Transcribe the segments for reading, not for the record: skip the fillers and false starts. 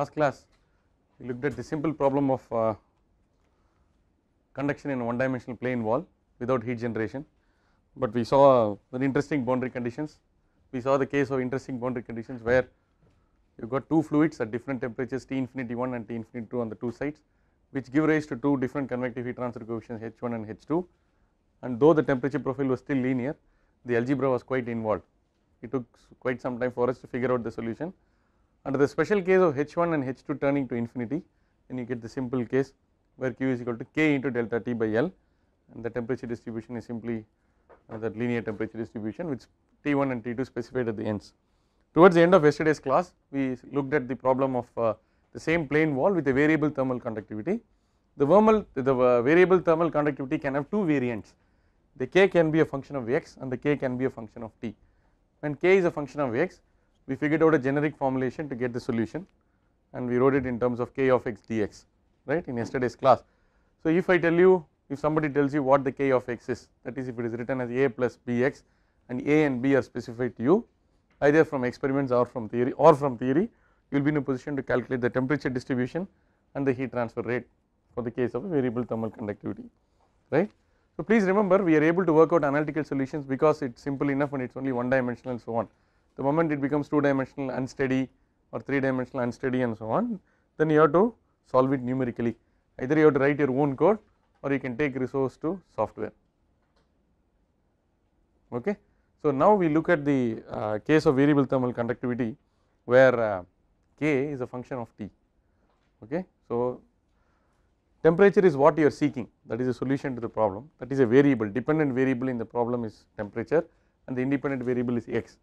last class we looked at the simple problem of conduction in a one dimensional plane wall without heat generation, but we saw very interesting boundary conditions. We saw the case of interesting boundary conditions where you got two fluids at different temperatures T infinity 1 and T infinity 2 on the two sides, which give rise to two different convective heat transfer coefficients H1 and H2, and though the temperature profile was still linear, the algebra was quite involved. It took quite some time for us to figure out the solution. Under the special case of H1 and H2 turning to infinity, then you get the simple case where Q is equal to K into delta T by L, and the temperature distribution is simply that linear temperature distribution with T1 and T2 specified at the ends. Towards the end of yesterday's class, we looked at the problem of the same plane wall with a variable thermal conductivity. The variable thermal conductivity can have two variants. The K can be a function of x and the K can be a function of T. When K is a function of x, we figured out a generic formulation to get the solution, and we wrote it in terms of K of x dx, right, in yesterday's class. So if I tell you, if somebody tells you what the K of x is, that is if it is written as A plus Bx and A and B are specified to you either from experiments or from theory, you will be in a position to calculate the temperature distribution and the heat transfer rate for the case of a variable thermal conductivity, right. So please remember, we are able to work out analytical solutions because it is simple enough and it is only one dimensional and so on. The moment it becomes two dimensional unsteady or three dimensional unsteady and so on, then you have to solve it numerically. Either you have to write your own code or you can take resource to software, okay. So now we look at the case of variable thermal conductivity where K is a function of T, okay. So temperature is what you are seeking, that is a solution to the problem, that is a variable, dependent variable in the problem is temperature and the independent variable is x.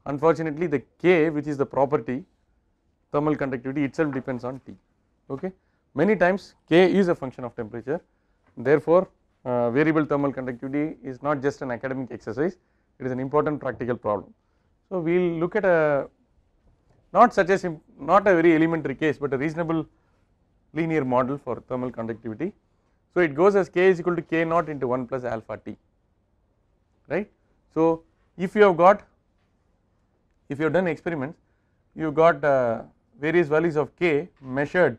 Unfortunately the K, which is the property thermal conductivity, itself depends on T, okay. Many times K is a function of temperature, therefore variable thermal conductivity is not just an academic exercise, it is an important practical problem. So we will look at a not a very elementary case, but a reasonable linear model for thermal conductivity. So it goes as K is equal to K naught into 1 plus alpha T, right. So if you have done experiments, you got various values of K measured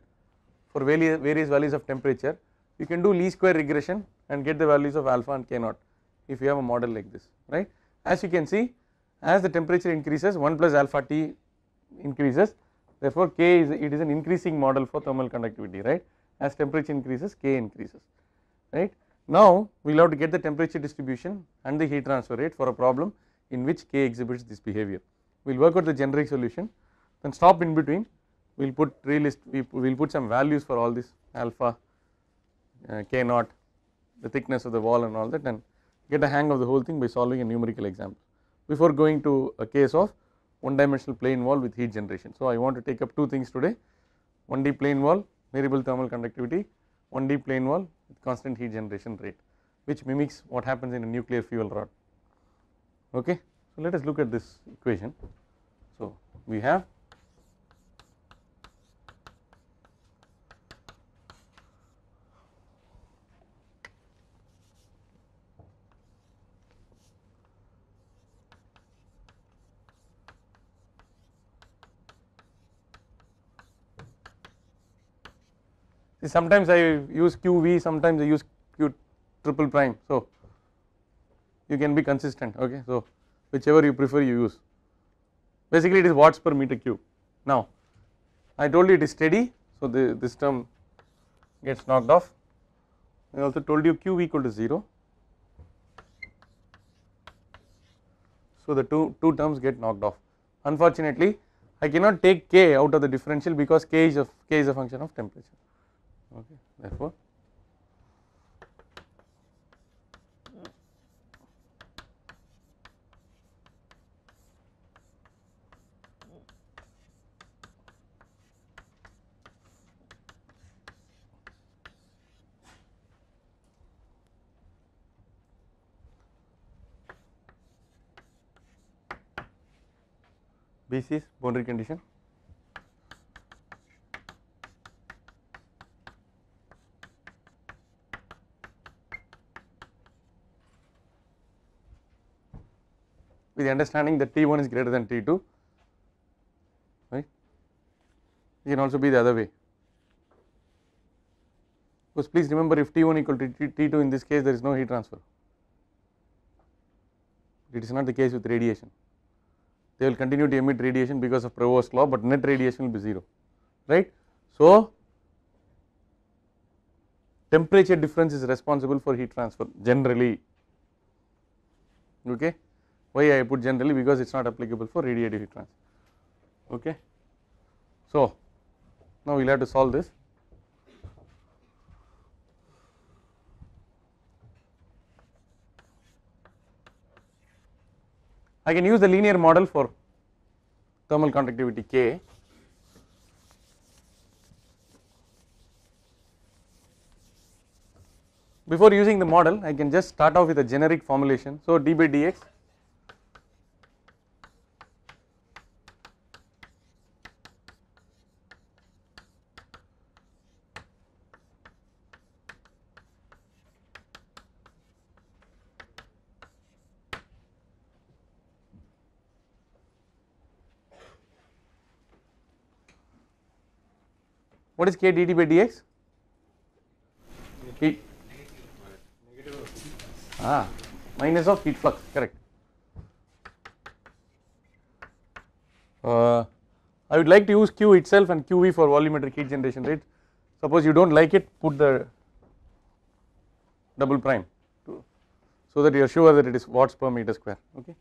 for various values of temperature, you can do least square regression and get the values of alpha and K naught if you have a model like this, right. As you can see, as the temperature increases 1 plus alpha T increases, therefore K is an increasing model for thermal conductivity, right. As temperature increases, K increases, right. Now we will have to get the temperature distribution and the heat transfer rate for a problem in which K exhibits this behavior. We will work out the generic solution, then stop in between, we will put some values for all this alpha, K naught, the thickness of the wall and all that, and get a hang of the whole thing by solving a numerical example before going to a case of one dimensional plane wall with heat generation. So I want to take up two things today, 1D plane wall, variable thermal conductivity, 1D plane wall with constant heat generation rate, which mimics what happens in a nuclear fuel rod, okay. So let us look at this equation. So we have sometimes I use QV, sometimes I use Q triple prime, so you can be consistent, okay. So whichever you prefer you use, basically it is watts per meter cube. Now I told you it is steady, so this term gets knocked off. I also told you Q equal to 0, so the two terms get knocked off. Unfortunately I cannot take K out of the differential because K is a function of temperature, okay. Therefore BC is boundary condition. With the understanding that T1 is greater than T2, right. it can also be the other way, because please remember, if T1 equal to T2, in this case there is no heat transfer. It is not the case with radiation. They will continue to emit radiation because of Provost's law, but net radiation will be 0, right. So, temperature difference is responsible for heat transfer generally, okay. Why I put generally? Because it is not applicable for radiative heat transfer, okay. So, now we will have to solve this. I can use the linear model for thermal conductivity K. Before using the model, I can just start off with a generic formulation. So, d by dx what is K dt by dx? Heat. Minus of heat flux, correct. I would like to use Q itself and QV for volumetric heat generation rate. Suppose you do not like it, put the double prime so that you are sure that it is watts per meter square, okay.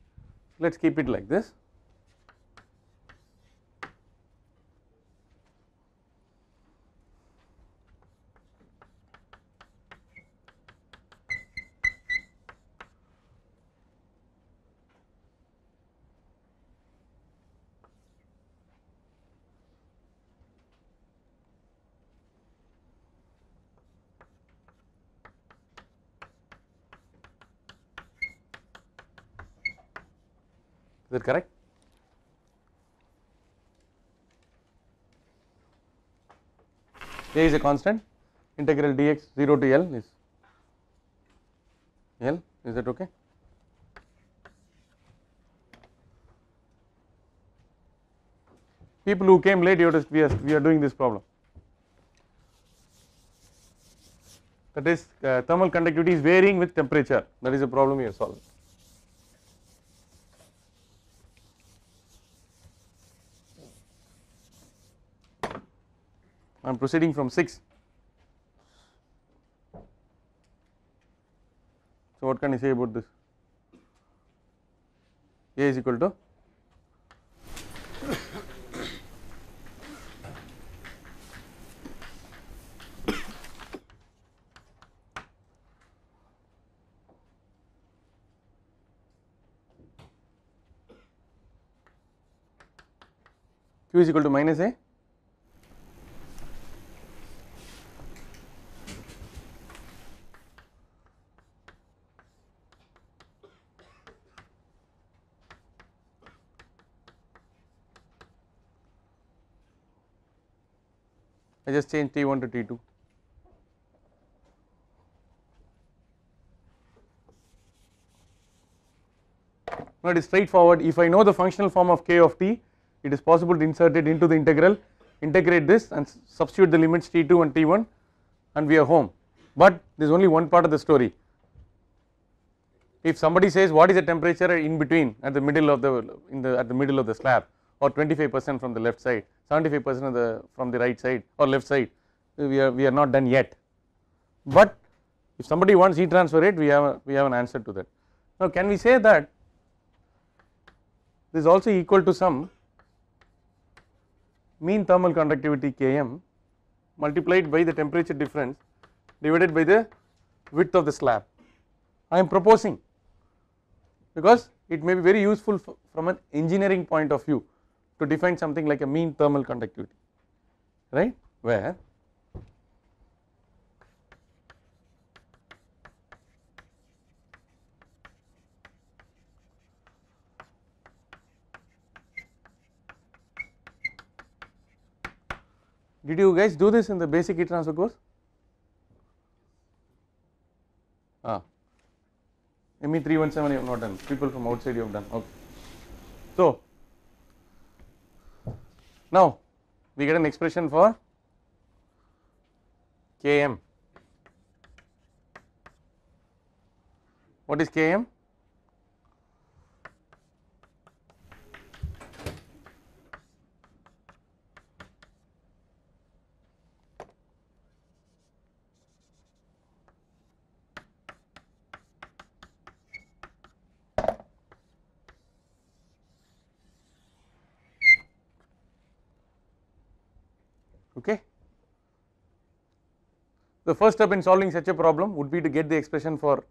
Let us keep it like this. Is that correct? A is a constant, integral dx 0 to L is L, is that okay? People who came late, you noticed we are doing this problem. That is thermal conductivity is varying with temperature, that is a problem we are solving. I am proceeding from 6. So, what can I say about this? A is equal to Q is equal to minus A. I just change T1 to T2. Now it is straightforward. If I know the functional form of K of T, it is possible to insert it into the integral, integrate this and substitute the limits T2 and T1 and we are home. But there is only one part of the story. If somebody says what is the temperature in between at the middle of the slab, or 25% from the left side, 75% from the right side or left side, we are not done yet. But if somebody wants heat transfer rate, we have an answer to that. Now can we say that this is also equal to some mean thermal conductivity Km multiplied by the temperature difference divided by the width of the slab. I am proposing, because it may be very useful from an engineering point of view to define something like a mean thermal conductivity, right, where did you guys do this in the basic heat transfer course? ME 317 you have not done, people from outside you have done, okay. So now we get an expression for Km. What is Km? Okay. The first step in solving such a problem would be to get the expression for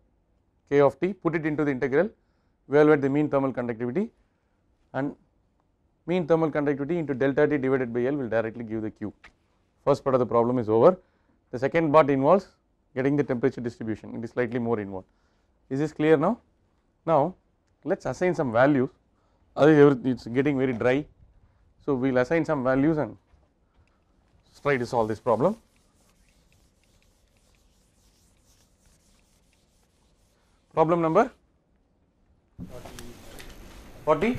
K of t, put it into the integral, evaluate the mean thermal conductivity, and mean thermal conductivity into delta T divided by L will directly give the Q. First part of the problem is over. The second part involves getting the temperature distribution, it is slightly more involved. Is this clear now? Now let us assign some values, otherwise it is getting very dry. So we will assign some values and try to solve this problem. Problem number 40.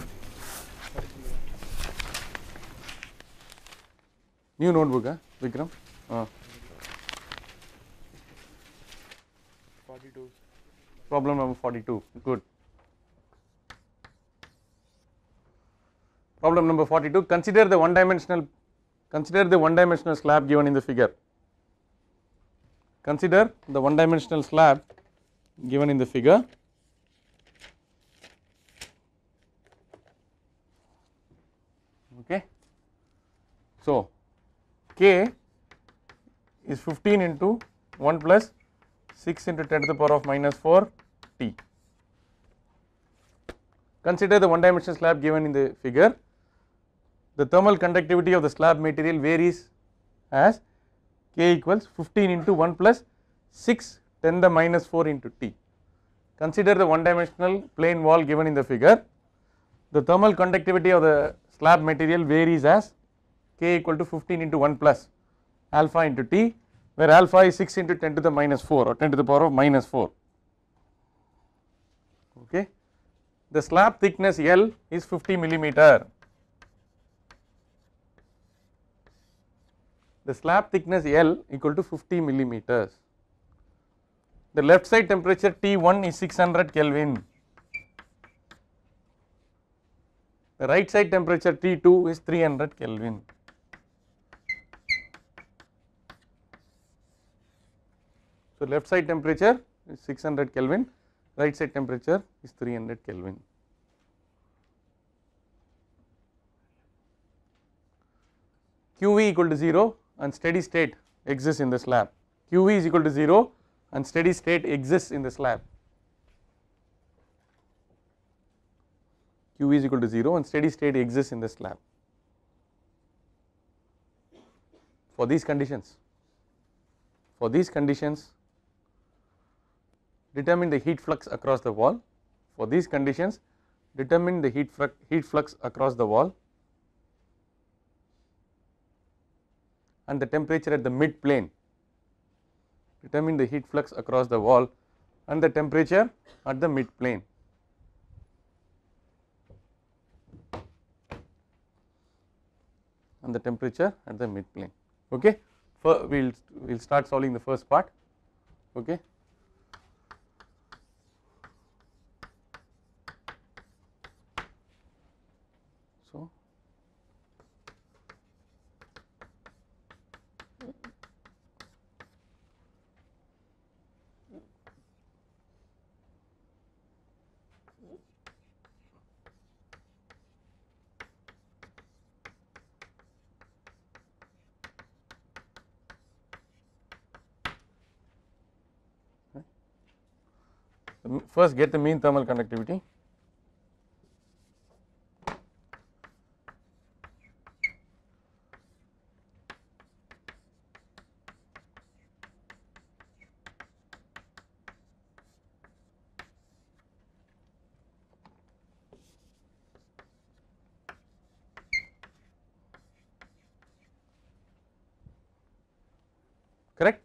New notebook, Vikram? 42. Problem number 42, good. Problem number 42, consider the one dimensional slab given in the figure. Consider the one dimensional slab given in the figure. Okay. So K is 15 into 1 plus 6 into 10 to the power of minus 4 T. Consider the one dimensional slab given in the figure. The thermal conductivity of the slab material varies as K equals 15 into 1 plus 6 10 the minus 4 into T. Consider the one dimensional plane wall given in the figure. The thermal conductivity of the slab material varies as K equal to 15 into 1 plus alpha into T, where alpha is 6 into 10 to the minus 4 or 10 to the power of minus 4. Okay. The slab thickness L is 50 millimeter. The slab thickness L equal to 50 millimeters. The left side temperature T1 is 600 Kelvin. The right side temperature T2 is 300 Kelvin. So left side temperature is 600 Kelvin, right side temperature is 300 Kelvin. QV equal to 0 and steady state exists in the slab. QV is equal to 0 and steady state exists in the slab. QV is equal to 0 and steady state exists in the slab. For these conditions, determine the heat flux across the wall. For these conditions, determine the heat flux across the wall and the temperature at the mid plane. Determine the heat flux across the wall and the temperature at the mid plane. And the temperature at the mid plane. Okay. We will start solving the first part. Okay. So first get the mean thermal conductivity. Correct?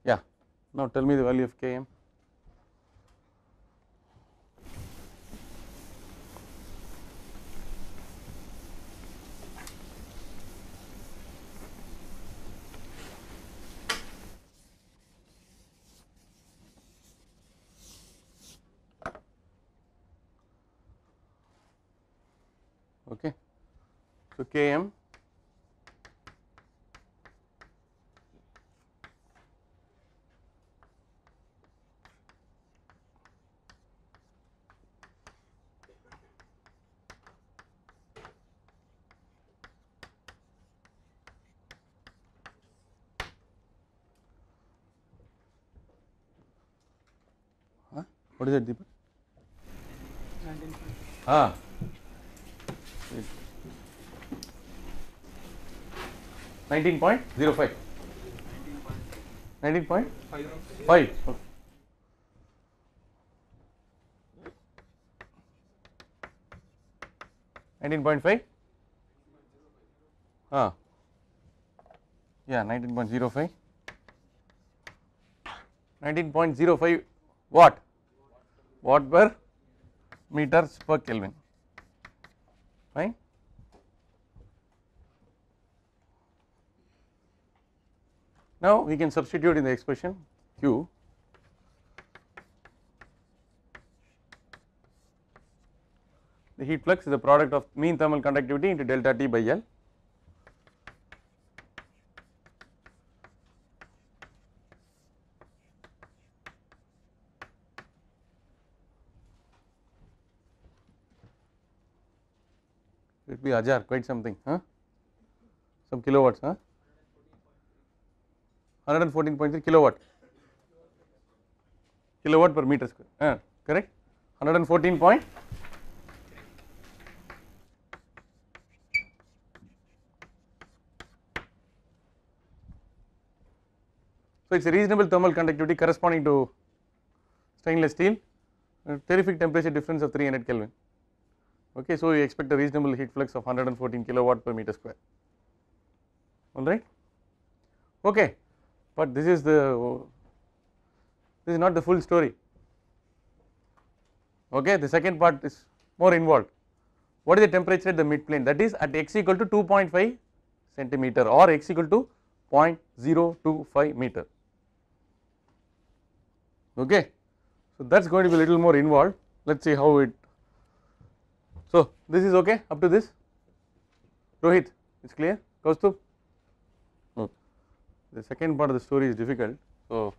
Yeah. Now tell me the value of Km. Okay. So, Km what is it, Deepak? 19. Ah, 19.05. 19.5. Okay. 19.5. Yeah, 19.05. 19.05 watt per meters per Kelvin. Fine. Now we can substitute in the expression Q. The heat flux is the product of mean thermal conductivity into delta T by L. It will be Ajar, quite something, huh? Some kilowatts, huh? 114.3 kilowatt per meter square, correct? 114 point. So, it is a reasonable thermal conductivity corresponding to stainless steel, terrific temperature difference of 300 Kelvin. Okay, so, we expect a reasonable heat flux of 114 kilowatt per meter square, alright. Okay, but this is not the full story. Okay, the second part is more involved. What is the temperature at the mid plane? That is at x equal to 2.5 centimeter or x equal to 0.025 meter. Okay, so that is going to be a little more involved. Let us see how it. So, this is okay up to this. Rohit, it is clear? Kaustubh? No. The second part of the story is difficult. So,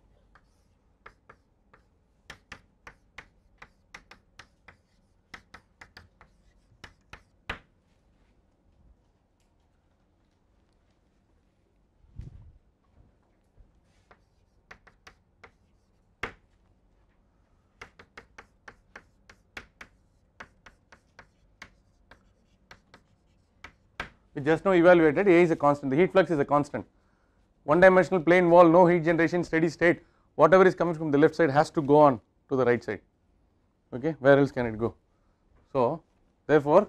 we just now evaluated A is a constant, the heat flux is a constant. One dimensional plane wall, no heat generation, steady state, whatever is coming from the left side has to go on to the right side. Okay, where else can it go? So, therefore,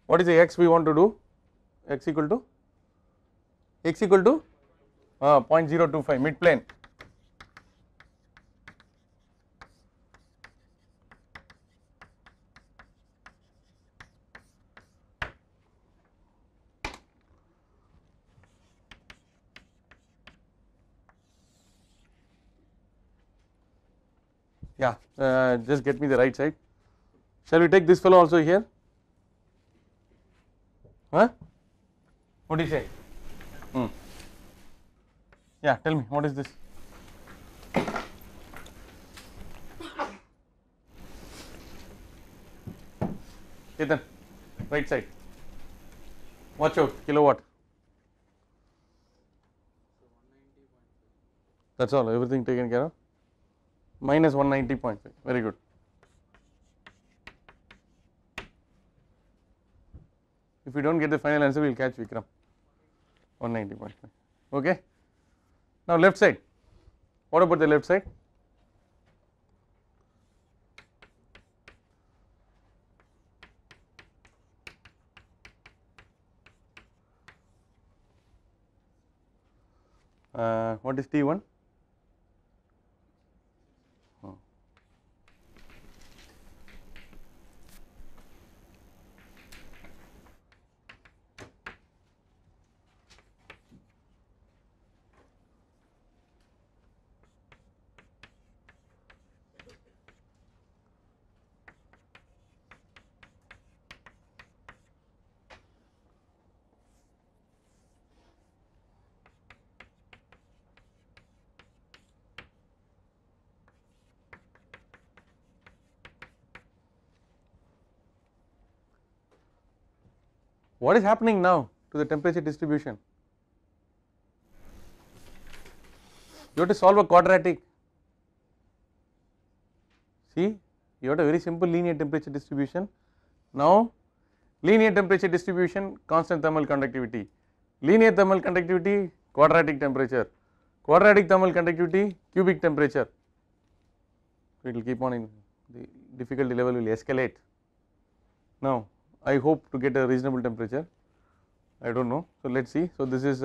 what is the x we want to do? X equal to 0.025 mid plane. Yeah, just get me the right side. Shall we take this fellow also here? Huh? What do you say? Yeah, tell me, what is this? Ketan, right side. Watch out, kilowatt. That's all, everything taken care of. Minus 190.5, very good. If we do not get the final answer, we will catch Vikram. 190.5. Okay. Now left side. What about the left side? What is T1? What is happening now to the temperature distribution? You have to solve a quadratic. See, you have a very simple linear temperature distribution. Now, linear temperature distribution, constant thermal conductivity, linear thermal conductivity, quadratic temperature, quadratic thermal conductivity, cubic temperature. It will keep on in the difficulty level will escalate. Now, I hope to get a reasonable temperature, I do not know. So, let us see. So, this is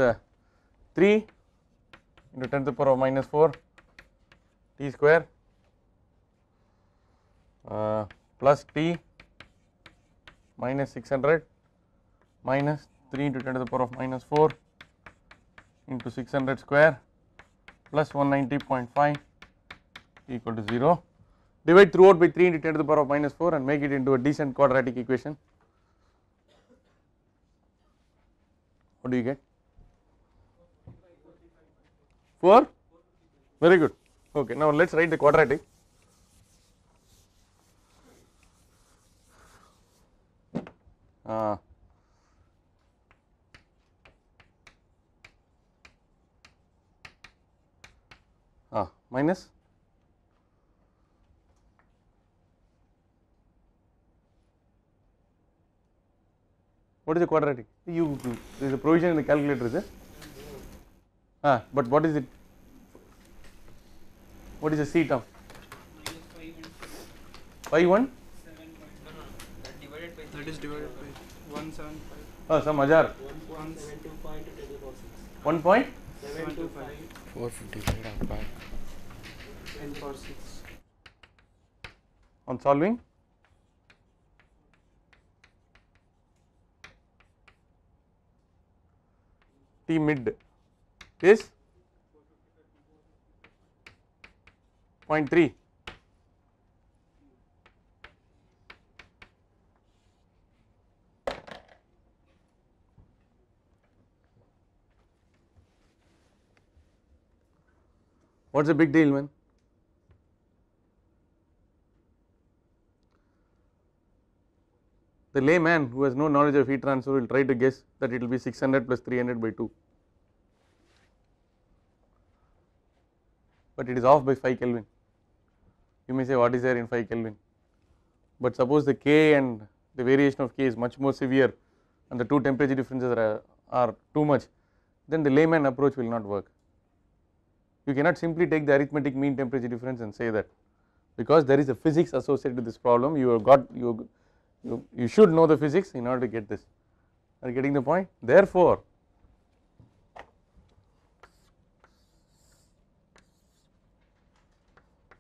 3 into 10 to the power of -4 T square plus T minus 600 minus 3 into 10 to the power of -4 into 600 square plus 190.5 equal to 0. Divide throughout by 3 into 10 to the power of -4 and make it into a decent quadratic equation. What do you get? 4? Very good. Okay, now let us write the quadratic. Minus what is the quadratic? You there is a provision in the calculator, is it? But what is it? What is the C term? Pi 1? That is divided by 175. Some Hajar. 1 point? 455 10 power 6. On solving? T mid is 0.3. What is the big deal, man? The layman who has no knowledge of heat transfer will try to guess that it will be 600 plus 300 by 2, but it is off by 5 Kelvin. You may say, what is there in 5 Kelvin? But suppose the K and the variation of K is much more severe and the two temperature differences are too much, then the layman approach will not work. You cannot simply take the arithmetic mean temperature difference and say that, because there is a physics associated with this problem. You should know the physics in order to get this. Are you getting the point? Therefore,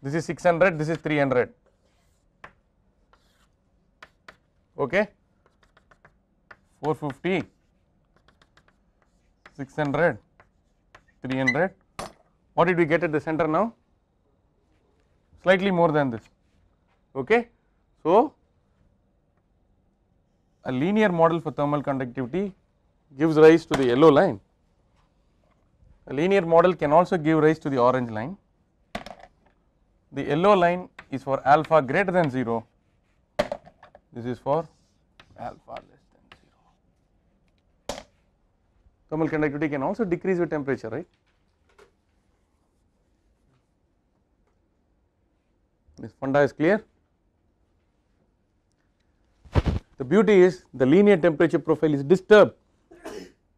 this is 600, this is 300. Okay, 450, 600, 300. What did we get at the center now? Slightly more than this. Okay, so a linear model for thermal conductivity gives rise to the yellow line. A linear model can also give rise to the orange line. The yellow line is for alpha greater than 0. This is for alpha less than 0. Thermal conductivity can also decrease with temperature, right? This funda is clear. The beauty is the linear temperature profile is disturbed.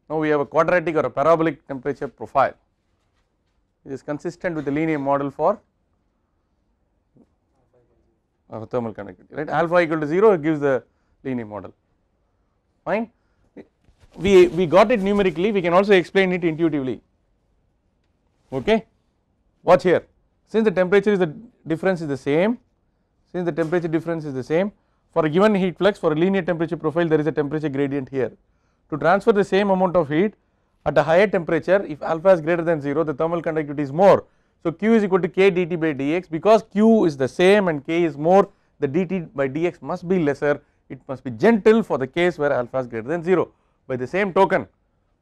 Now we have a quadratic or a parabolic temperature profile. It is consistent with the linear model for thermal conductivity, right? Alpha equal to 0 gives the linear model. Fine. We got it numerically. We can also explain it intuitively. Okay. Watch here. Since the temperature is the difference is the same, for a given heat flux, for a linear temperature profile, there is a temperature gradient here. To transfer the same amount of heat at a higher temperature, if alpha is greater than 0, the thermal conductivity is more. So Q is equal to K dt by dx. Because Q is the same and K is more, the dt by dx must be lesser. It must be gentle for the case where alpha is greater than 0. By the same token,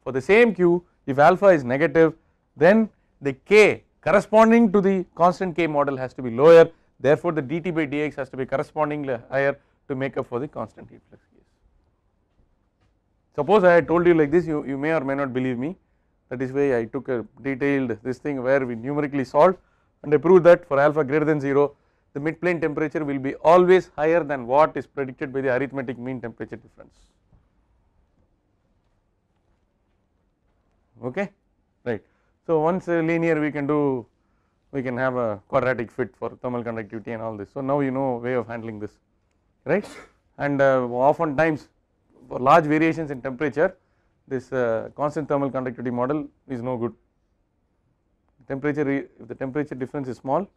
for the same Q, if alpha is negative, then the K corresponding to the constant K model has to be lower. Therefore, the dt by dx has to be correspondingly higher to make up for the constant heat flux case. Suppose I had told you like this, you may or may not believe me. That is why I took a detailed this thing where we numerically solved, and I proved that for alpha greater than 0 the mid plane temperature will be always higher than what is predicted by the arithmetic mean temperature difference. Okay, right. So once linear we can have a quadratic fit for thermal conductivity and all this. So now you know a way of handling this, right? And oftentimes for large variations in temperature, this constant thermal conductivity model is no good. If the temperature difference is small,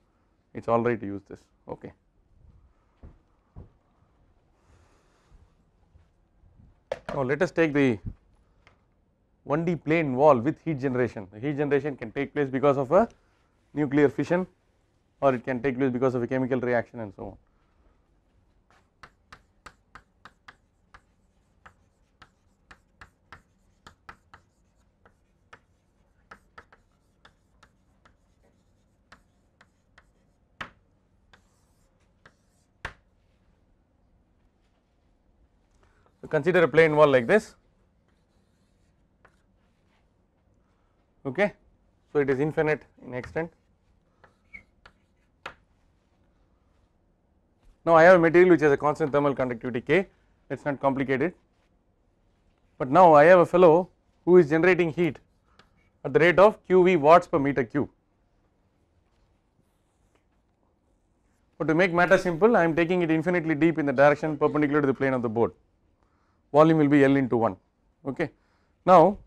it is alright to use this. Okay. Now let us take the 1D plane wall with heat generation. The heat generation can take place because of a nuclear fission, or it can take place because of a chemical reaction and so on. So consider a plane wall like this. Okay, so it is infinite in extent. Now I have a material which has a constant thermal conductivity K, let us not complicate it, but now I have a fellow who is generating heat at the rate of QV watts per meter cube. But to make matter simple, I am taking it infinitely deep in the direction perpendicular to the plane of the board. Volume will be L into 1. Okay. Now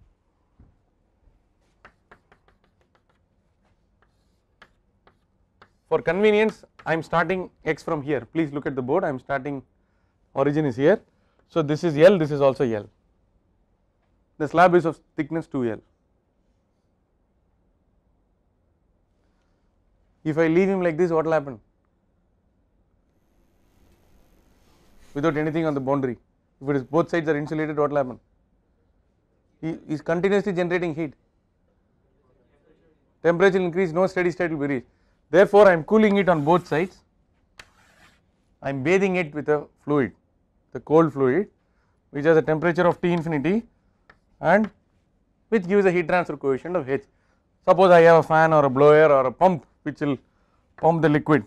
for convenience I am starting x from here, please look at the board, I am starting, origin is here. So this is L, this is also L, the slab is of thickness 2L. If I leave him like this, what will happen? Without anything on the boundary, if it is both sides are insulated, what will happen? He is continuously generating heat, temperature will increase, no steady state will be reached. Therefore, I am cooling it on both sides, I am bathing it with a fluid, the cold fluid which has a temperature of T infinity and which gives a heat transfer coefficient of H. Suppose I have a fan or a blower or a pump which will pump the liquid,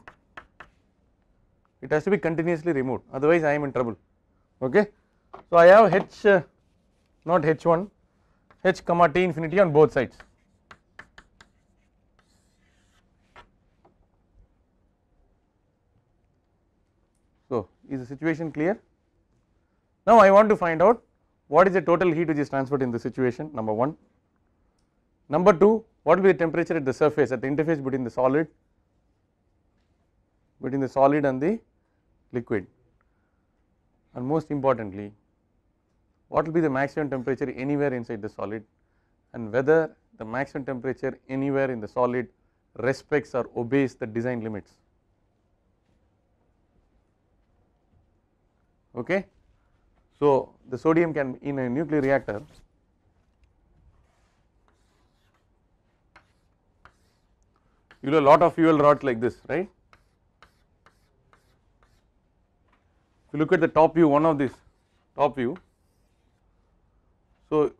it has to be continuously removed, otherwise I am in trouble. Okay. So I have H, not H1, H comma T infinity on both sides. So is the situation clear? Now I want to find out what is the total heat which is transferred in this situation, number 1. Number 2, what will be the temperature at the surface, at the interface between the solid and the liquid, and most importantly what will be the maximum temperature anywhere inside the solid, and whether the maximum temperature anywhere in the solid respects or obeys the design limits. Okay. So the sodium can, in a nuclear reactor, you do a lot of fuel rods like this, right? If you look at the top view, one of this top view, so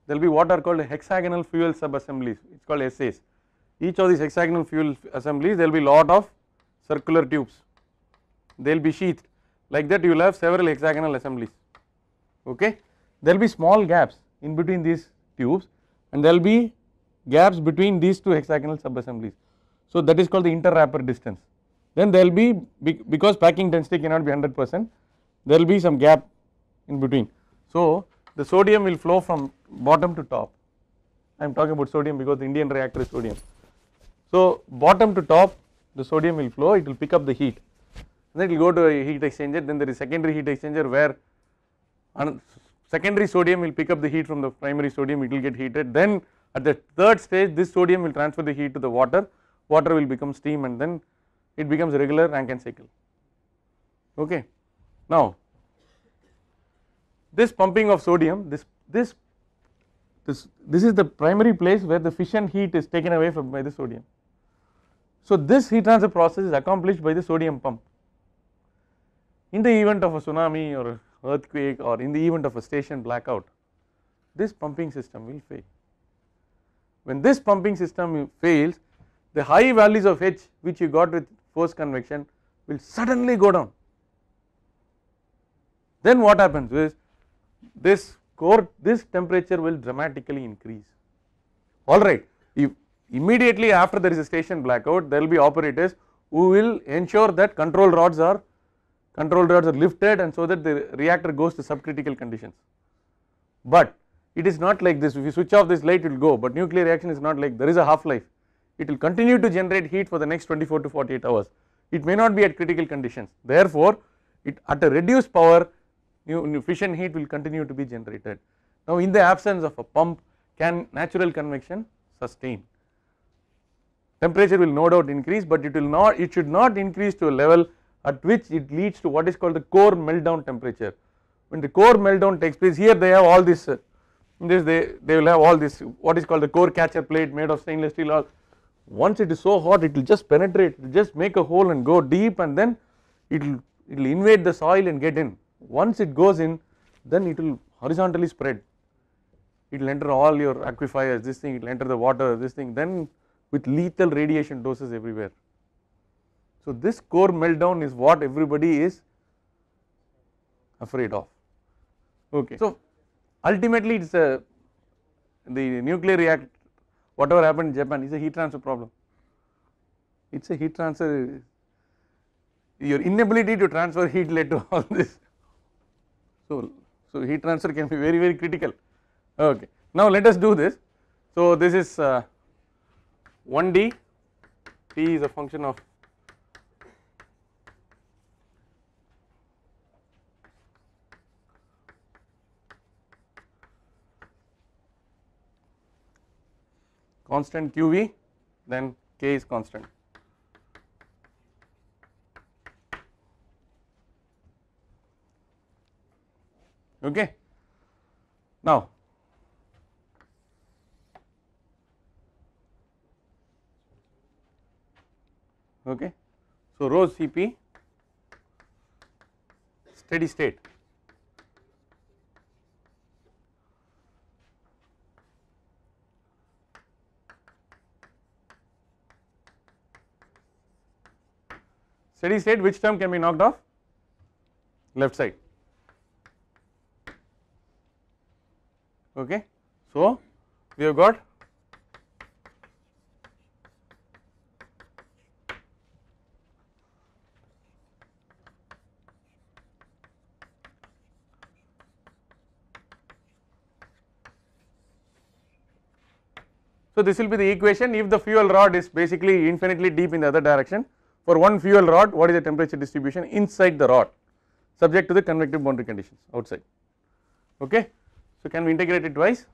there will be what are called hexagonal fuel sub-assemblies, it is called SAs. Each of these hexagonal fuel assemblies, there will be lot of circular tubes, they will be sheathed, like that you will have several hexagonal assemblies. Okay. There will be small gaps in between these tubes and there will be gaps between these two hexagonal sub-assemblies. So that is called the inter-wrapper distance. Then there will be, because packing density cannot be 100%, there will be some gap in between. So the sodium will flow from bottom to top. I am talking about sodium because the Indian reactor is sodium. So bottom to top the sodium will flow, it will pick up the heat, then it will go to a heat exchanger, then there is secondary heat exchanger where secondary sodium will pick up the heat from the primary sodium, it will get heated, then at the third stage this sodium will transfer the heat to the water, water will become steam and then it becomes a regular Rankine cycle. Okay. Now this pumping of sodium, this is the primary place where the fission heat is taken away by the sodium. So this heat transfer process is accomplished by the sodium pump. In the event of a tsunami or earthquake or in the event of a station blackout, this pumping system will fail. When this pumping system fails, the high values of H which you got with forced convection will suddenly go down. Then what happens is this temperature will dramatically increase. Alright, if immediately after there is a station blackout, there will be operators who will ensure that control rods are lifted and so that the reactor goes to subcritical conditions. But it is not like this. If you switch off this light, it will go, but nuclear reaction is not like, there is a half life. It will continue to generate heat for the next 24 to 48 hours. It may not be at critical conditions. Therefore, at a reduced power, fission heat will continue to be generated. Now, in the absence of a pump, can natural convection sustain? Temperature will no doubt increase, but it should not increase to a level at which it leads to what is called the core meltdown temperature. When the core meltdown takes place, here they have all this, they will have all this what is called the core catcher plate made of stainless steel. Once it is so hot, it will just penetrate, it will just make a hole and go deep, and then it will invade the soil and get in. Once it goes in, then it will horizontally spread. It will enter all your aquifers, this thing, it will enter the water, this thing, then with lethal radiation doses everywhere. So this core meltdown is what everybody is afraid of. Okay. So ultimately it's the nuclear reactor, whatever happened in Japan, is a heat transfer problem. It's a heat transfer, your inability to transfer heat led to all this. So heat transfer can be very, very critical. Okay. Now let us do this. So this is 1D, T is a function of constant QV, then K is constant. Okay. Now, okay, so rho Cp steady state. Steady state, which term can be knocked off? Left side. Okay. So we have got so this will be the equation if the fuel rod is basically infinitely deep in the other direction. For one fuel rod, what is the temperature distribution inside the rod subject to the convective boundary conditions outside. Okay. So can we integrate it twice?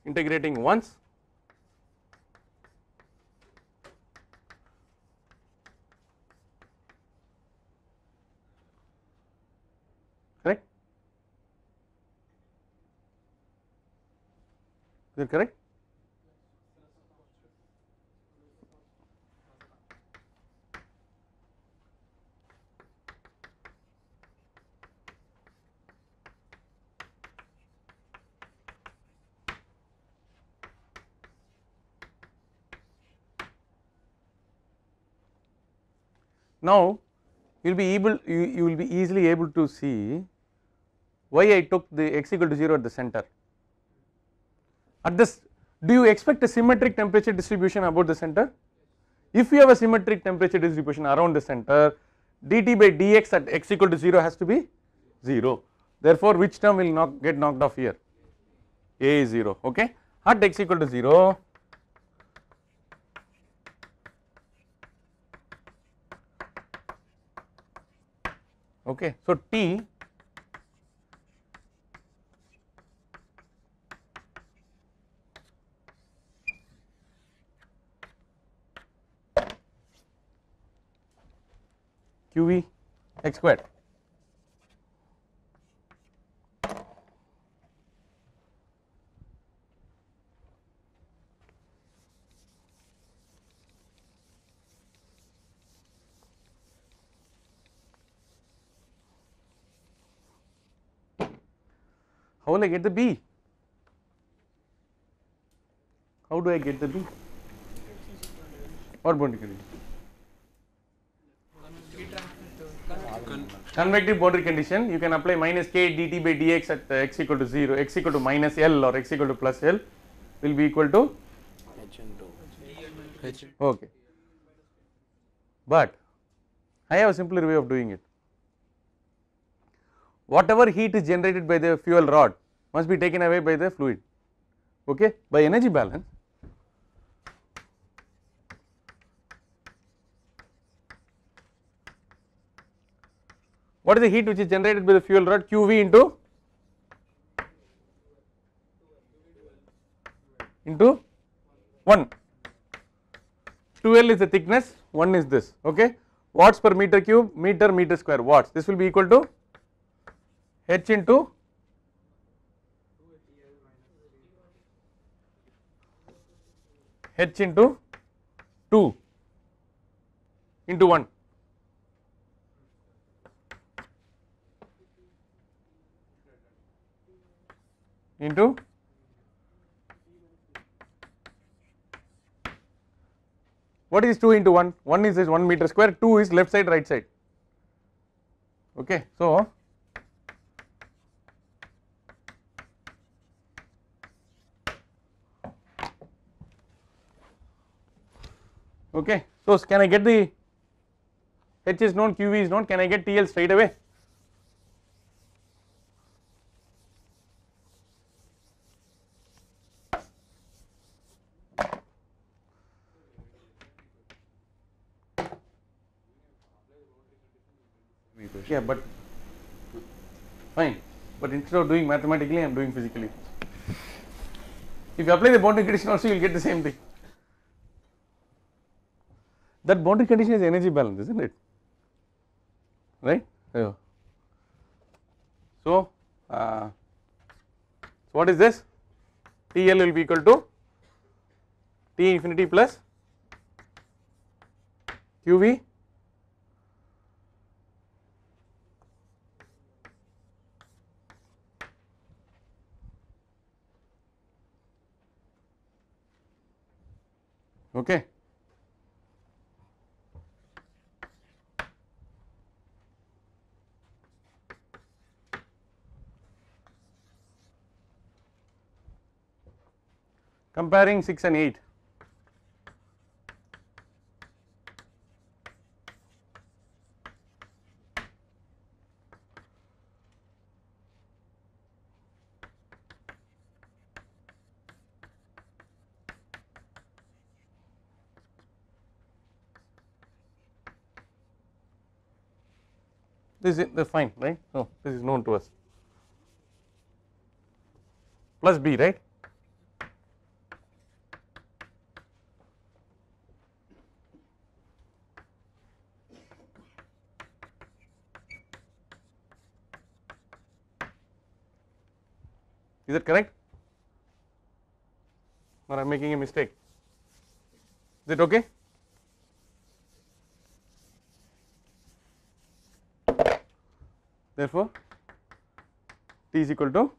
Integrating once, correct? Is it correct? Now you will be easily able to see why I took the x equal to 0 at the center. At this, do you expect a symmetric temperature distribution about the center? If you have a symmetric temperature distribution around the center, dt by dx at x equal to 0 has to be 0. Therefore, which term will get knocked off here? A is 0. Okay. At x equal to 0, okay. So T QV x squared. How will I get the B? How do I get the B? What boundary condition? Convective boundary condition, you can apply minus k dt by dx at x equal to 0, x equal to minus L or x equal to plus L will be equal to H into H. okay. But I have a simpler way of doing it. Whatever heat is generated by the fuel rod must be taken away by the fluid, okay, by energy balance. What is the heat which is generated by the fuel rod? QV into 1. 2L is the thickness, 1 is this, okay. Watts per meter cube, meter square, watts. This will be equal to H into H into 2 into 1. Into what is 2 into 1? 1 is this 1 meter square, 2 is left side, right side. Okay, so okay, so can I get the H is known, QV is known, can I get TL straight away? Yeah, but fine, but instead of doing mathematically I am doing physically. If you apply the boundary condition also you will get the same thing. That boundary condition is energy balance, isn't it, right? Yeah. So what is this? TL will be equal to T infinity plus QV okay. Comparing 6 and 8. This is the fine, right? So this is known to us. Plus B, right? Is that correct? Or I am making a mistake? Is it okay? Therefore, T is equal to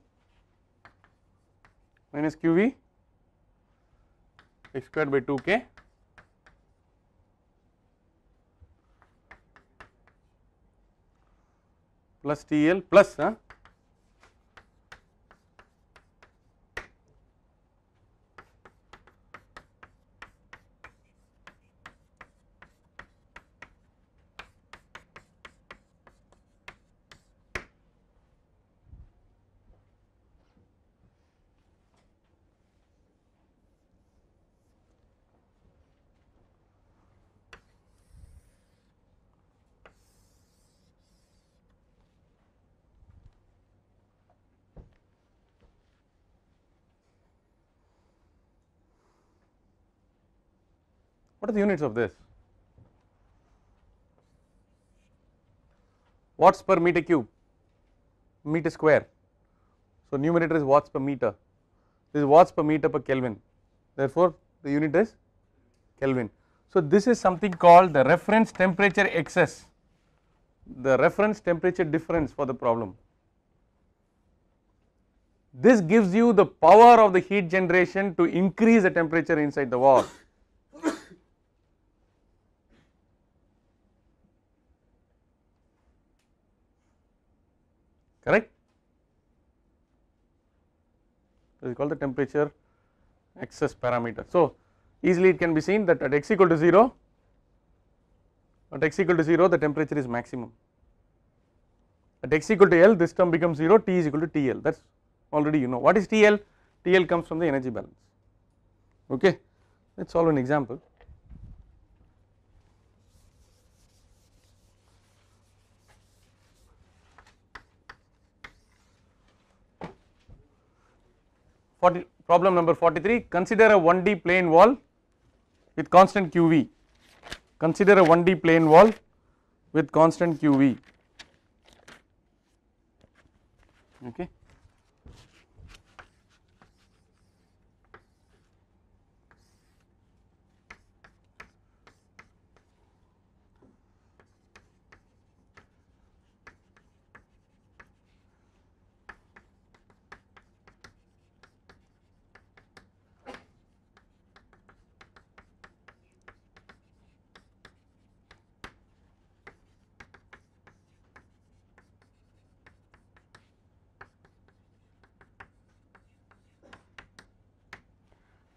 minus QV x squared by 2k plus TL plus what are the units of this? Watts per meter cube, meter square. So numerator is watts per meter. This is watts per meter per Kelvin. Therefore, the unit is Kelvin. So this is something called the reference temperature excess, the reference temperature difference for the problem. this gives you the power of the heat generation to increase the temperature inside the wall. Correct? This is called the temperature excess parameter. So, easily it can be seen that at x equal to 0, the temperature is maximum. At x equal to L, this term becomes 0, T is equal to TL, that is already you know. What is TL? TL comes from the energy balance. Okay, let us solve an example. Problem number 43, consider a 1D plane wall with constant QV. Consider a 1D plane wall with constant QV. Okay.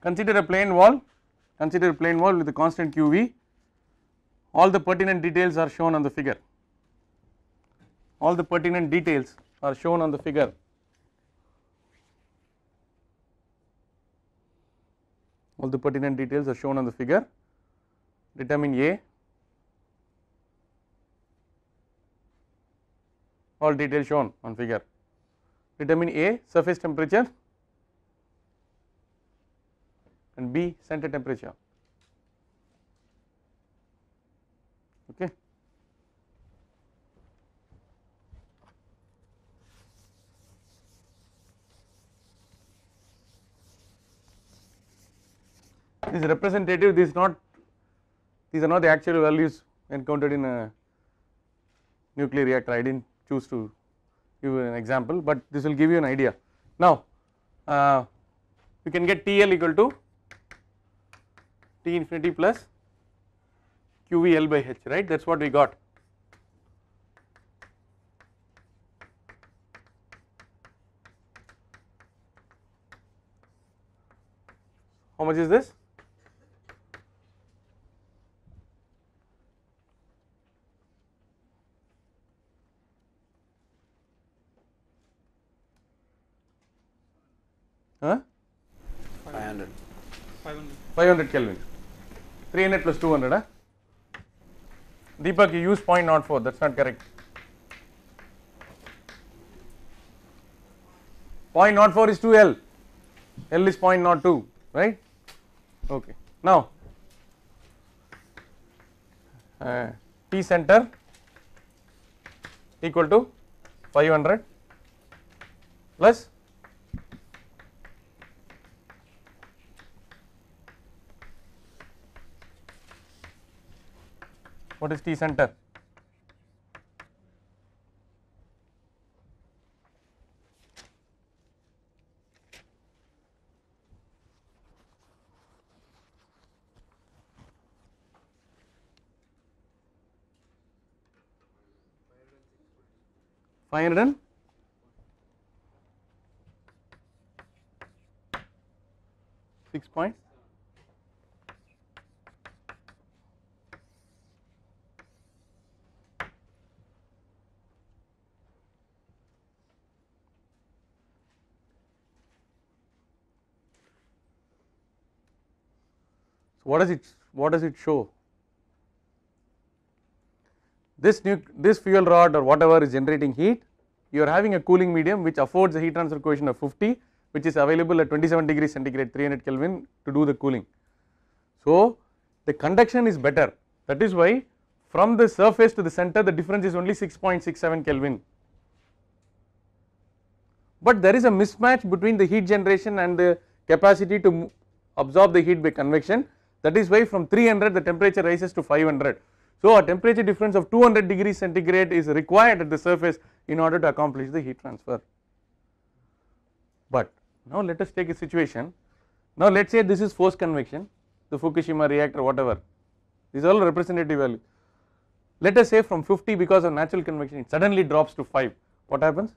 Consider a plane wall with a constant QV. All the pertinent details are shown on the figure. All the pertinent details are shown on the figure. All the pertinent details are shown on the figure. Determine A. All details shown on figure. Determine A, surface temperature, and B, center temperature. Okay. This is representative, these are not the actual values encountered in a nuclear reactor. I did not choose to give an example, but this will give you an idea. Now, you can get TL equal to T infinity plus QV L by H, right, that is what we got. How much is this? Huh? 500. 500 Kelvin. 300 plus 200, huh? Deepak, you use 0.04, that is not correct. 0.04 is 2L, L is 0.02, right? Okay. Now, T center equal to 500 plus what is T center? $506. What does it show? This fuel rod or whatever is generating heat, you are having a cooling medium which affords a heat transfer coefficient of 50, which is available at 27 degrees centigrade, 300 Kelvin to do the cooling. So, the conduction is better, that is why from the surface to the center the difference is only 6.67 Kelvin. But there is a mismatch between the heat generation and the capacity to absorb the heat by convection. That is why from 300 the temperature rises to 500. So, a temperature difference of 200 degrees centigrade is required at the surface in order to accomplish the heat transfer. But now let us take a situation, now let us say this is forced convection, the Fukushima reactor whatever, these are all representative value. Let us say from 50 because of natural convection it suddenly drops to 5, what happens?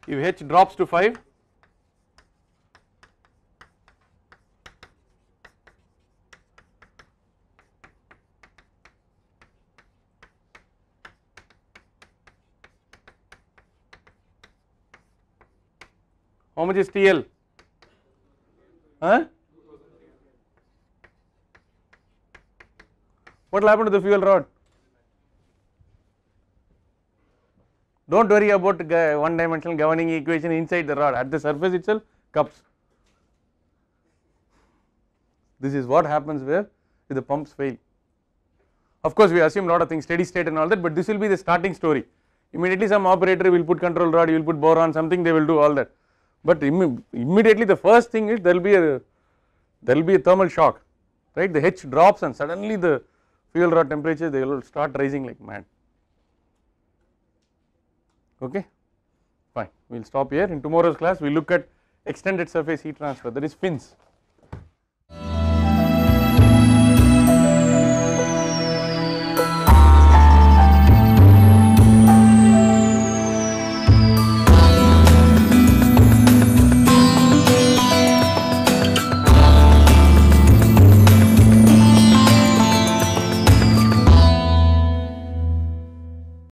If H drops to 5, how much is TL? Huh? What will happen to the fuel rod? Do not worry about one dimensional governing equation inside the rod, at the surface itself cups. This is what happens where if the pumps fail. Of course we assume a lot of things, steady state and all that, but this will be the starting story. Immediately some operator will put control rod, you will put boron, something they will do all that. But immediately the first thing is there will be a thermal shock, right? The H drops and suddenly the fuel rod temperature they will start rising like mad. Okay, fine. We will stop here. In tomorrow's class we will look at extended surface heat transfer, that is fins.